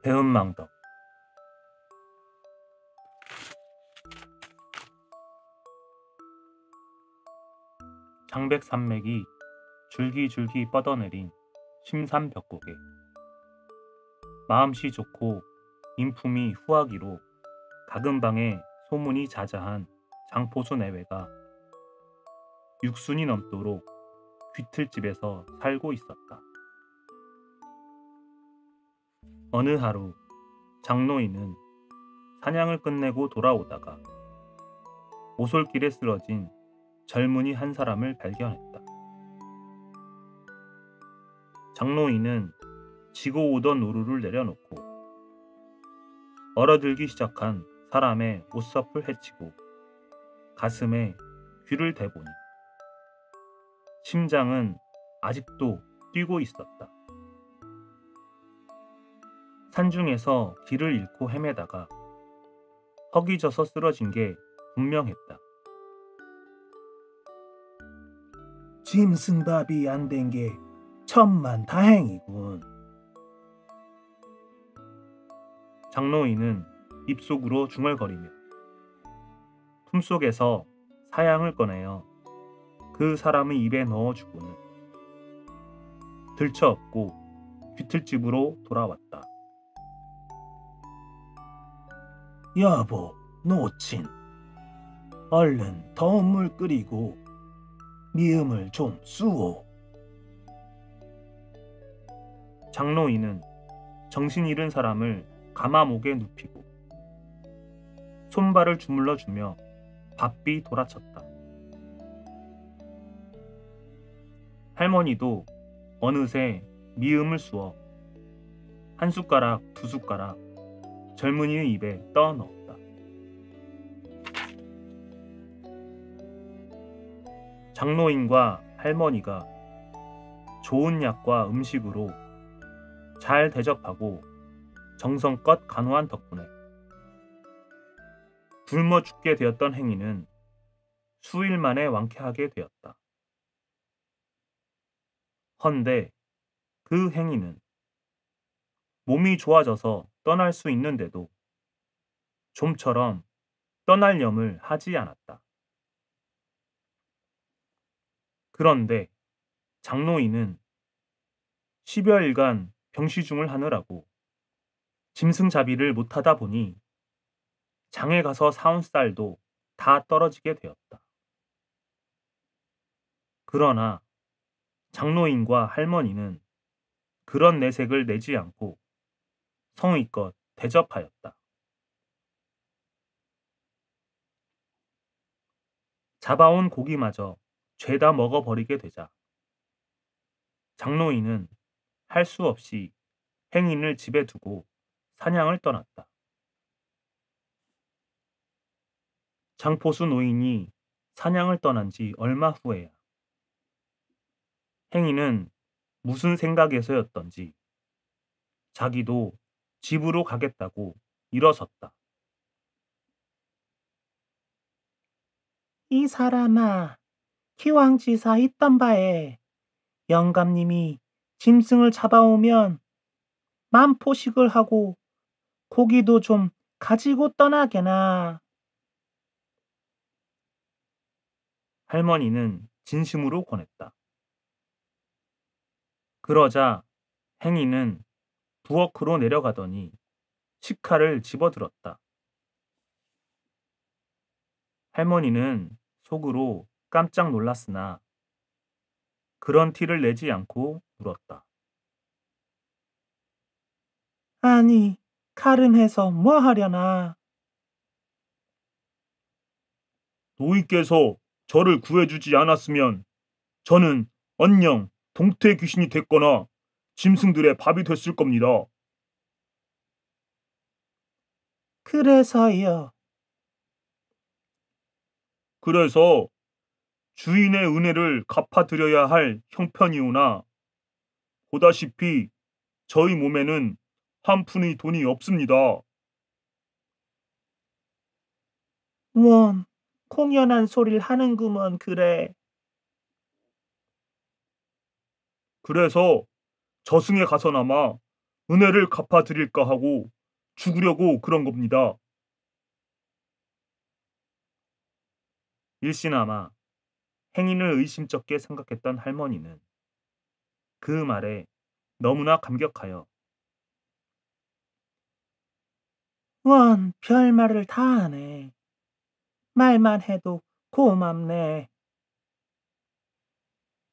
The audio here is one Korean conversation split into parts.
배은망덕. 장백산맥이 줄기줄기 뻗어내린 심산벽곡에 마음씨 좋고 인품이 후하기로 가금방에 소문이 자자한 장포수 내외가 육순이 넘도록 귀틀집에서 살고 있었다. 어느 하루 장노인은 사냥을 끝내고 돌아오다가 오솔길에 쓰러진 젊은이 한 사람을 발견했다. 장노인은 지고 오던 노루를 내려놓고 얼어들기 시작한 사람의 옷섭을 헤치고 가슴에 귀를 대보니 심장은 아직도 뛰고 있었다. 산중에서 길을 잃고 헤매다가 허기져서 쓰러진 게 분명했다. 짐승밥이 안 된 게 천만 다행이군. 장노인은 입속으로 중얼거리며 품속에서 사양을 꺼내어 그 사람의 입에 넣어주고는 들쳐업고 귀틀집으로 돌아왔다. 여보, 노친. 얼른 더운 물 끓이고 미음을 좀 쑤오. 장노인은 정신 잃은 사람을 가마목에 눕히고 손발을 주물러주며 바삐 돌아쳤다. 할머니도 어느새 미음을 쑤어 한 숟가락 두 숟가락 젊은이의 입에 떠 넣었다. 장노인과 할머니가 좋은 약과 음식으로 잘 대접하고 정성껏 간호한 덕분에 굶어 죽게 되었던 행인은 수일 만에 완쾌하게 되었다. 헌데 그 행인은 몸이 좋아져서 떠날 수 있는데도 좀처럼 떠날렴을 하지 않았다. 그런데 장노인은 10여일간 병시중을 하느라고 짐승잡이를 못하다 보니 장에 가서 사온 쌀도 다 떨어지게 되었다. 그러나 장노인과 할머니는 그런 내색을 내지 않고 성의껏 대접하였다. 잡아온 고기마저 죄다 먹어버리게 되자 장노인은 할 수 없이 행인을 집에 두고 사냥을 떠났다. 장포수 노인이 사냥을 떠난 지 얼마 후에야 행인은 무슨 생각에서였던지 자기도 집으로 가겠다고 일어섰다. 이 사람아, 기왕지사 있던 바에 영감님이 짐승을 잡아오면 만포식을 하고 고기도 좀 가지고 떠나게나. 할머니는 진심으로 권했다. 그러자 행인은 부엌으로 내려가더니 식칼을 집어들었다. 할머니는 속으로 깜짝 놀랐으나 그런 티를 내지 않고 물었다. 아니, 칼은 해서 뭐 하려나? 노인께서 저를 구해주지 않았으면 저는 언영 동태 귀신이 됐거나 짐승들의 밥이 됐을 겁니다. 그래서요. 그래서 주인의 은혜를 갚아드려야 할 형편이오나 보다시피 저희 몸에는 한 푼의 돈이 없습니다. 원, 공연한 소리를 하는구먼 그래. 그래서 저승에 가서나마 은혜를 갚아드릴까 하고 죽으려고 그런 겁니다. 일시나마 행인을 의심쩍게 생각했던 할머니는 그 말에 너무나 감격하여 원 별말을 다 하네. 말만 해도 고맙네.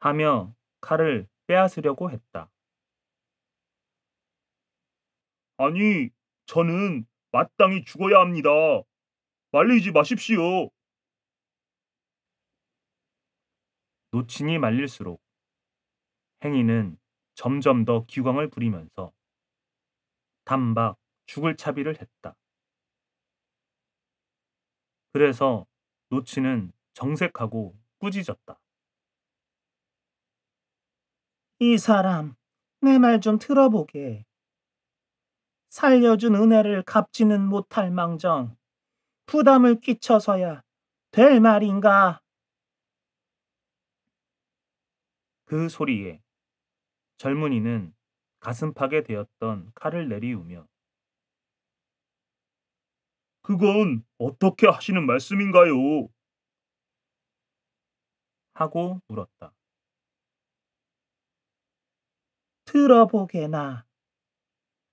하며 칼을 빼앗으려고 했다. 아니, 저는 마땅히 죽어야 합니다. 말리지 마십시오. 노친이 말릴수록 행인은 점점 더 기광을 부리면서 단박 죽을 차비를 했다. 그래서 노친은 정색하고 꾸짖었다. 이 사람, 내 말 좀 들어보게. 살려준 은혜를 갚지는 못할 망정, 부담을 끼쳐서야 될 말인가? 그 소리에 젊은이는 가슴팍에 대었던 칼을 내리우며 그건 어떻게 하시는 말씀인가요? 하고 물었다. 들어보게나.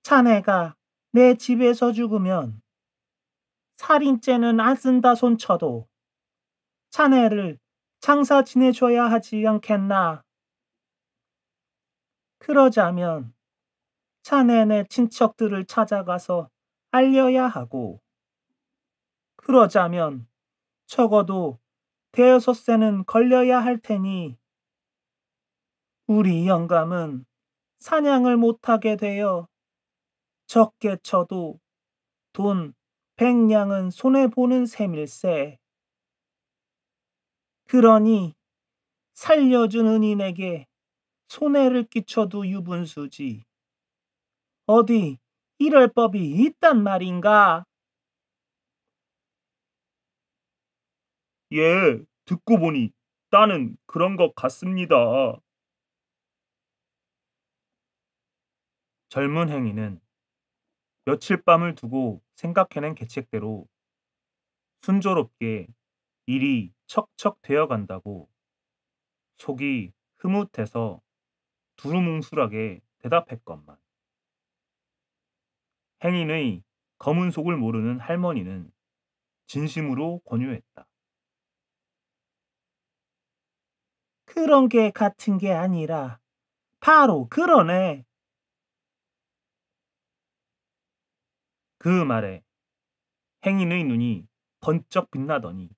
자네가 내 집에서 죽으면 살인죄는 안 쓴다 손쳐도 자네를 장사 지내줘야 하지 않겠나? 그러자면 자네네 친척들을 찾아가서 알려야 하고, 그러자면 적어도 대여섯세는 걸려야 할 테니 우리 영감은 사냥을 못하게 되어 적게 쳐도 돈 100냥은 손해보는 셈일세. 그러니 살려준 은인에게 손해를 끼쳐도 유분수지. 어디 이럴 법이 있단 말인가? 예, 듣고 보니 따는 그런 것 같습니다. 젊은 행인은 며칠 밤을 두고 생각해낸 계책대로 순조롭게 일이 척척 되어 간다고 속이 흐뭇해서 두루뭉술하게 대답했건만 행인의 검은 속을 모르는 할머니는 진심으로 권유했다. 그런 게 같은 게 아니라 바로 그러네. 그 말에 행인의 눈이 번쩍 빛나더니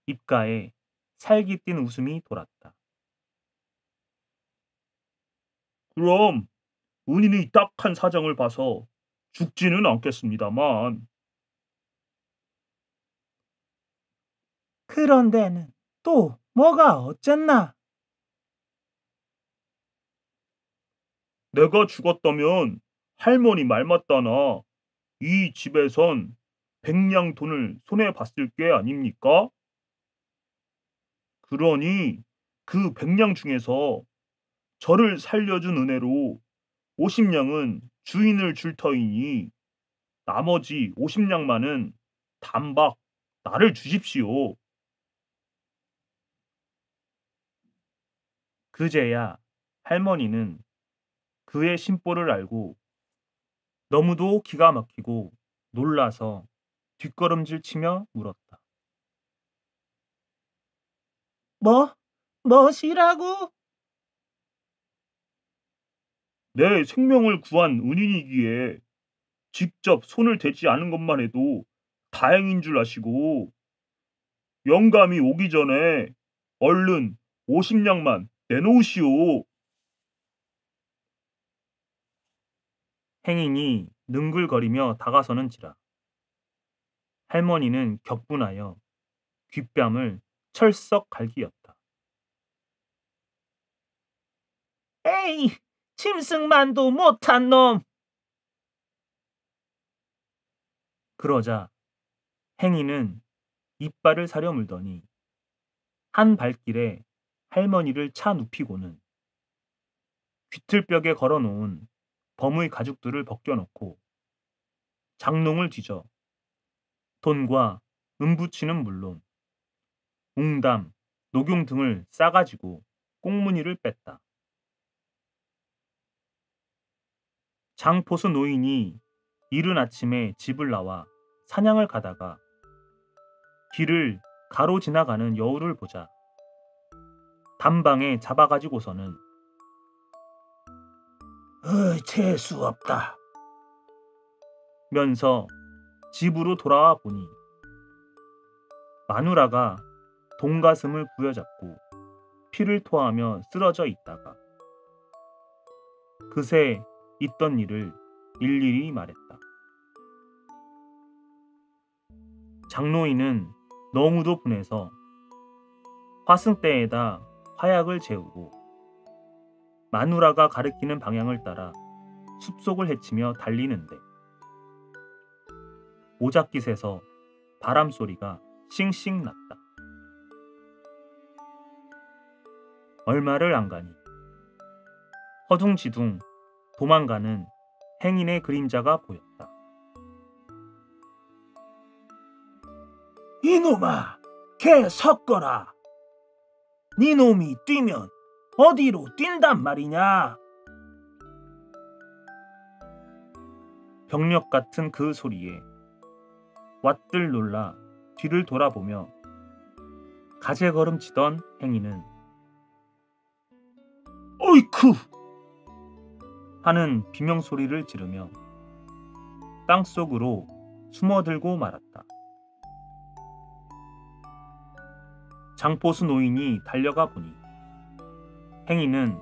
입가에 살기 띤 웃음이 돌았다. 그럼 은인이 딱한 사정을 봐서 죽지는 않겠습니다만 그런 데는 또 뭐가 어쨌나? 내가 죽었다면 할머니 말 맞다나 이 집에선 백냥 돈을 손에 봤을 게 아닙니까? 그러니 그 백냥 중에서 저를 살려준 은혜로 50냥은 주인을 줄 터이니 나머지 50냥만은 단박 나를 주십시오. 그제야 할머니는 그의 심보를 알고 너무도 기가 막히고 놀라서 뒷걸음질 치며 물었다. 뭐? 뭐시라고? 내 생명을 구한 은인이기에 직접 손을 대지 않은 것만 해도 다행인 줄 아시고 영감이 오기 전에 얼른 50냥만 내놓으시오. 행인이 능글거리며 다가서는지라 할머니는 격분하여 귓뺨을 철썩 갈기었다. 에이, 짐승만도 못한 놈! 그러자 행인은 이빨을 사려 물더니 한 발길에 할머니를 차 눕히고는 귀틀벽에 걸어놓은 범의 가죽들을 벗겨놓고 장롱을 뒤져 돈과 은부치는 물론 웅담, 녹용 등을 싸가지고 꽁무니를 뺐다. 장포수 노인이 이른 아침에 집을 나와 사냥을 가다가 길을 가로 지나가는 여우를 보자 단방에 잡아가지고서는 재수 없다. 면서 집으로 돌아와 보니 마누라가 동가슴을 부여잡고 피를 토하며 쓰러져 있다가 그새 있던 일을 일일이 말했다. 장노인은 너무도 분해서 화승대에다 화약을 재우고 마누라가 가리키는 방향을 따라 숲속을 헤치며 달리는데 오작깃에서 바람소리가 싱싱 났다. 얼마를 안 가니 허둥지둥 도망가는 행인의 그림자가 보였다. 이놈아, 개 섞어라. 네 놈이 뛰면 어디로 뛴단 말이냐? 병력 같은 그 소리에 왓들 놀라 뒤를 돌아보며 가재걸음치던 행인은 어이쿠! 하는 비명소리를 지르며 땅속으로 숨어들고 말았다. 장포수 노인이 달려가 보니 행인은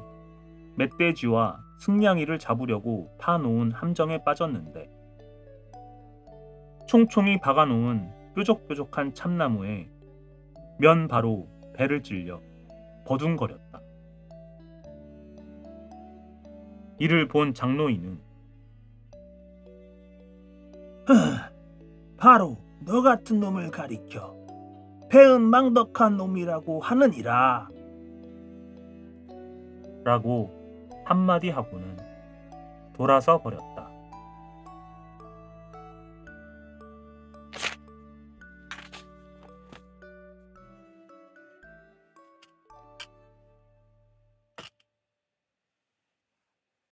멧돼지와 승냥이를 잡으려고 파놓은 함정에 빠졌는데 총총히 박아놓은 뾰족뾰족한 참나무에 면 바로 배를 찔려 버둥거렸다. 이를 본 장노인은 바로 너 같은 놈을 가리켜 배은망덕한 놈이라고 하느니라. 라고 한마디 하고는 돌아서 버렸다.